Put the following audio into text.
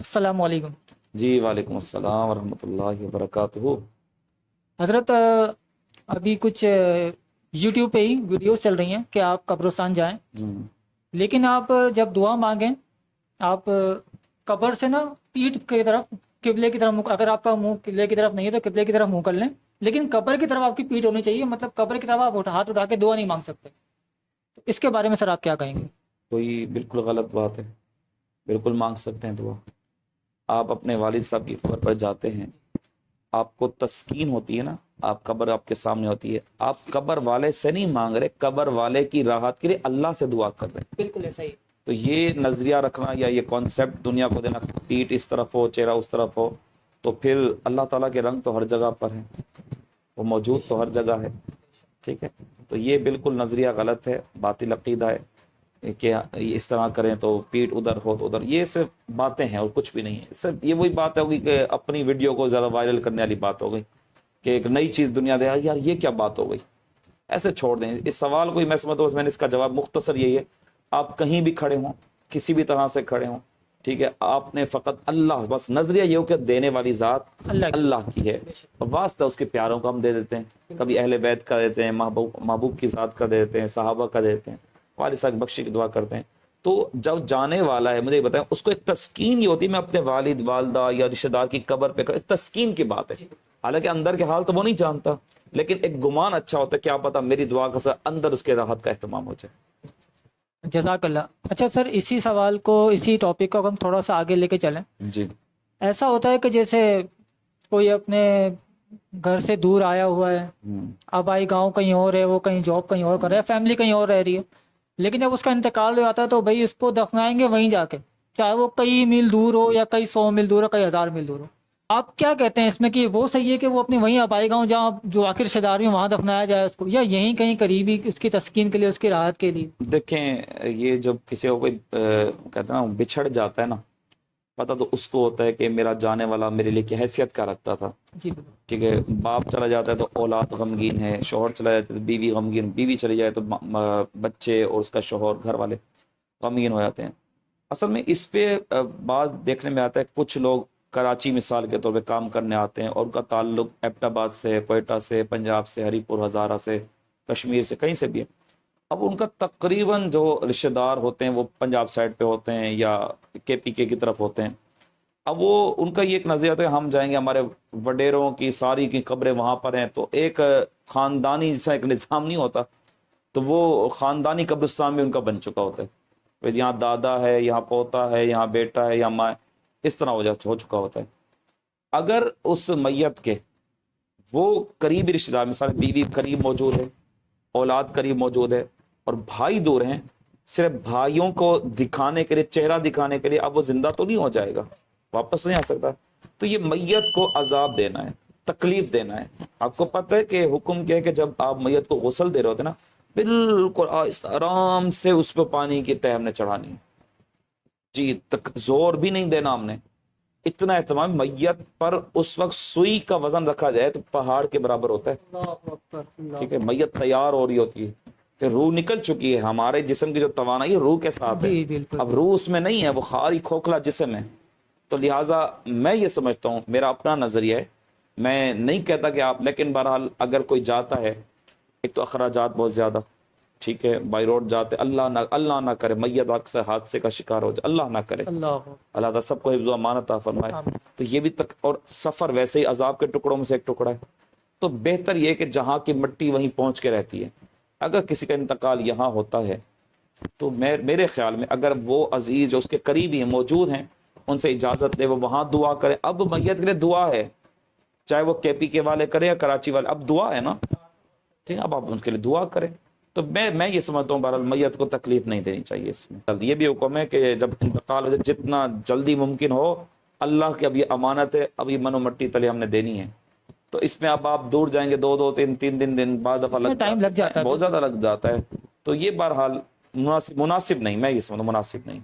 السلام علیکم جی وعلیکم السلام ورحمۃ اللہ وبرکاتہ۔ حضرت ابھی کچھ یوٹیوب پہ ہی ویڈیوز چل رہی ہیں کہ آپ قبرستان جائیں، لیکن آپ جب دعا مانگیں آپ قبر سے نا پیٹھ کی طرف قبلے کی طرف اگر آپ کا منہ قبلے کی طرف نہیں ہے تو قبلے کی طرف منہ کر لیں، لیکن قبر کی طرف آپ کی پیٹھ ہونی چاہیے، مطلب قبر کی طرف آپ ہاتھ اٹھا کے دعا نہیں مانگ سکتے۔ تو اس کے بارے میں سر آپ کیا کہیں گے؟ کوئی بالکل غلط بات ہے، بالکل مانگ سکتے ہیں دعا۔ آپ اپنے والد صاحب کی قبر پر جاتے ہیں، آپ کو تسکین ہوتی ہے نا، آپ قبر آپ کے سامنے ہوتی ہے، آپ قبر والے سے نہیں مانگ رہے، قبر والے کی راحت کے لیے اللہ سے دعا کر رہے ہیں۔ بالکل ایسا ہی۔ تو یہ نظریہ رکھنا یا یہ کانسیپٹ دنیا کو دینا پیٹ اس طرف ہو چہرہ اس طرف ہو، تو پھر اللہ تعالیٰ کے رنگ تو ہر جگہ پر ہیں، وہ موجود تو ہر جگہ ہے، ٹھیک ہے۔ تو یہ بالکل نظریہ غلط ہے، باطل عقیدہ ہے کہ اس طرح کریں تو پیٹ ادھر ہو تو ادھر، یہ صرف باتیں ہیں اور کچھ بھی نہیں ہے۔ صرف یہ وہی بات ہوگی کہ اپنی ویڈیو کو زیادہ وائرل کرنے والی بات ہو گئی کہ ایک نئی چیز دنیا دے، یار یہ کیا بات ہو گئی، ایسے چھوڑ دیں اس سوال کو۔ میں سمجھتا ہوں میں نے اس کا جواب مختصر یہی ہے، آپ کہیں بھی کھڑے ہوں، کسی بھی طرح سے کھڑے ہوں، ٹھیک ہے، آپ نے فقط اللہ، بس نظریہ یہ ہو کہ دینے والی ذات اللہ کی ہے، واسطہ اس کے پیاروں کا ہم دے دیتے ہیں، کبھی اہل بیت کا دیتے ہیں، محبوب کی ذات کا دیتے ہیں، صحابہ کا دیتے ہیں، والد صاحب بخشی کی دعا کرتے ہیں۔ تو جب جانے والا ہے مجھے بتائیں، اس کو ایک تسکین یہ ہوتی ہے، میں اپنے والد والدہ یا رشتہ دار کی قبر پہ ایک تسکین کی بات ہے، حالانکہ اندر کے حال تو وہ نہیں جانتا، لیکن ایک گمان اچھا ہوتا ہے، کیا پتا میری دعا کا سر اندر اس کے راحت کا اہتمام ہو جائے۔ جزاک اللہ۔ اچھا سر، اسی سوال کو، اسی ٹاپک کو ہم تھوڑا سا آگے لے کے چلیں۔ جی ایسا ہوتا ہے کہ جیسے کوئی اپنے گھر سے دور آیا ہوا ہے، اب آئی گاؤں کہیں اور ہے، وہ کہیں جاب کہیں اور کر رہا ہے، فیملی کہیں اور رہ رہی ہے، لیکن جب اس کا انتقال ہو جاتا ہے تو بھائی اس کو دفنائیں گے وہیں جا کے، چاہے وہ کئی میل دور ہو یا کئی 100 میل دور ہو، کئی 1000 میل دور ہو۔ آپ کیا کہتے ہیں اس میں کہ وہ صحیح ہے کہ وہ اپنی وہیں آبائی گاؤں جہاں جو آخر رشتہ دار ہیں وہاں دفنایا جائے اس کو، یا یہیں کہیں قریبی اس کی تسکین کے لیے، اس کی راحت کے لیے؟ دیکھیں، یہ جب کسی کو کوئی کہتے ہیں نا بچھڑ جاتا ہے نا، پتہ تو اس کو ہوتا ہے کہ میرا جانے والا میرے لیے کیا حیثیت کا رکھتا تھا، جی ٹھیک ہے۔ باپ چلا جاتا ہے تو اولاد غمگین ہے، شوہر چلا جاتا ہے تو بیوی غمگین، بیوی چلی جائے تو بچے اور اس کا شوہر گھر والے غمگین ہو جاتے ہیں۔ اصل میں اس پہ بات دیکھنے میں آتا ہے، کچھ لوگ کراچی مثال کے طور پہ کام کرنے آتے ہیں اور ان کا تعلق ایبٹ آباد سے، کوئٹہ سے، پنجاب سے، ہری پور ہزارہ سے، کشمیر سے، کہیں سے بھی ہے۔ اب ان کا تقریباً جو رشتہ دار ہوتے ہیں وہ پنجاب سائڈ پہ ہوتے ہیں یا کے پی کے کی طرف ہوتے ہیں۔ اب وہ ان کا یہ ایک نظریہ ہوتا ہے ہم جائیں گے، ہمارے وڈیروں کی ساری کی قبریں وہاں پر ہیں، تو ایک خاندانی جیسا ایک نظام نہیں ہوتا، تو وہ خاندانی قبرستان بھی ان کا بن چکا ہوتا ہے، یہاں دادا ہے، یہاں پوتا ہے، یہاں بیٹا ہے، یہاں ماں، اس طرح ہو چکا ہوتا ہے۔ اگر اس میت کے وہ قریبی رشتہ دار، مثال بیوی قریب موجود ہے، اولاد قریب موجود ہے اور بھائی دور ہیں، صرف بھائیوں کو دکھانے کے لیے، چہرہ دکھانے کے لیے، اب وہ زندہ تو نہیں ہو جائے گا، واپس نہیں آ سکتا، تو یہ میت کو عذاب دینا ہے، تکلیف دینا ہے۔ آپ کو پتہ ہے کہ حکم کیا ہے کہ جب آپ میت کو غسل دے رہے ہوتے نا، بالکل آہستہ آرام سے اس پہ پانی کی تہ ہم نے چڑھانی ہے، جی زور بھی نہیں دینا ہم نے، اتنا اہتمام۔ میت پر اس وقت سوئی کا وزن رکھا جائے تو پہاڑ کے برابر ہوتا ہے، ٹھیک ہے۔ میت تیار ہو رہی ہوتی ہے کہ روح نکل چکی ہے، ہمارے جسم کی جو توانائی ہے روح کے ساتھ ہے، اب روح اس میں نہیں ہے، وہ خالی کھوکھلا جسم ہے۔ تو لہٰذا میں یہ سمجھتا ہوں، میرا اپنا نظریہ ہے، میں نہیں کہتا کہ آپ، لیکن بہرحال اگر کوئی جاتا ہے، ایک تو اخراجات بہت زیادہ، ٹھیک ہے، بائی روڈ جاتے، اللہ نہ کرے میت اکثر حادثے کا شکار ہو جائے، اللہ نہ کرے، اللہ تعالیٰ سب کو حفظ و امانت عطا فرمائے۔ تو یہ بھی اور سفر ویسے ہی عذاب کے ٹکڑوں میں سے ایک ٹکڑا ہے، تو بہتر یہ کہ جہاں کی مٹی وہیں پہنچ کے رہتی ہے۔ اگر کسی کا انتقال یہاں ہوتا ہے تو میرے خیال میں اگر وہ عزیز جو اس کے قریبی ہیں موجود ہیں، ان سے اجازت لے، وہ وہاں دعا کرے۔ اب میت کے لیے دعا ہے، چاہے وہ کے پی کے والے کرے یا کراچی والے، اب دعا ہے نا، ٹھیک ہے، اب آپ ان کے لیے دعا کریں۔ تو میں یہ سمجھتا ہوں بہرحال میت کو تکلیف نہیں دینی چاہیے۔ اس میں یہ بھی حکم ہے کہ جب انتقال ہو جائے جتنا جلدی ممکن ہو، اللہ کی اب یہ امانت ہے، اب یہ من و مٹی تلے ہم نے دینی ہے، تو اس میں اب آپ دور جائیں گے، 2 3 دن بعد دفعہ لگ جاتا ہے، بہت زیادہ لگ جاتا ہے، تو یہ بہرحال مناسب نہیں، میں یہ سمجھتا ہوں مناسب نہیں۔